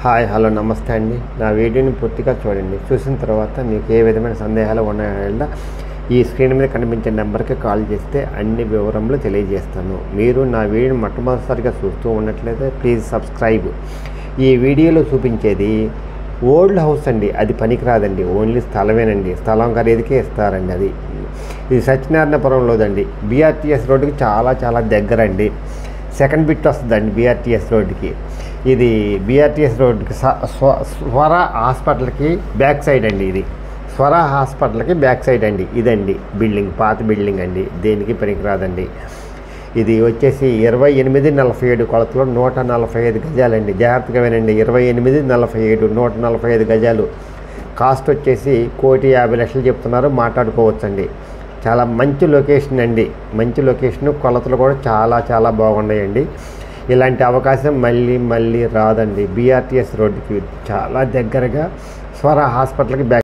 Hi hello నమస్తే అండి. నా వీడియోని పూర్తిగా చూడండి. చూసిన తర్వాత మీకు ఏ విధమైన సందేహాలు ఉన్నాయో ఈ స్క్రీన్ మీద కనిపించే నెంబర్కి కాల్ చేస్తే అన్ని వివరములు తెలియజేస్తాను. మీరు నా వీడియోని మొట్టమొదటిసారిగా చూస్తూ ఉన్నట్లయితే ప్లీజ్ సబ్స్క్రైబ్. ఈ వీడియోలో చూపించేది ఓల్డ్ హౌస్ అండి, అది పనికిరాదండి, ఓన్లీ స్థలమేనండి. స్థలం ఖరీదుకే ఇస్తారండి. ఇది సత్యనారాయణపురంలోదండి. బీఆర్టీఎస్ రోడ్డుకి చాలా దగ్గర అండి. సెకండ్ బిట్ వస్తుందండి బీఆర్టీఎస్ రోడ్డుకి. ఇది బీఆర్టీఎస్ రోడ్డుకి స్వర హాస్పిటల్కి బ్యాక్ సైడ్ అండి. ఇది స్వర హాస్పిటల్కి బ్యాక్ సైడ్ అండి. ఇదండి బిల్డింగ్, పాత బిల్డింగ్ అండి, దేనికి పనికిరాదండి. ఇది వచ్చేసి 2847 కొలతలో 145 గజాలండి. జాగ్రత్తగా వినండి, 2847 145 గజాలు. కాస్ట్ వచ్చేసి 1,50,00,000 చెప్తున్నారు, మాట్లాడుకోవచ్చండి. చాలా మంచి లొకేషన్ అండి, మంచి లొకేషన్. కొలతలు కూడా చాలా బాగున్నాయండి. ఇలాంటి అవకాశం మళ్ళీ రాదండి. బీఆర్టీఎస్ రోడ్డుకి చాలా దగ్గరగా స్వర హాస్పిటల్కి బ్యాక్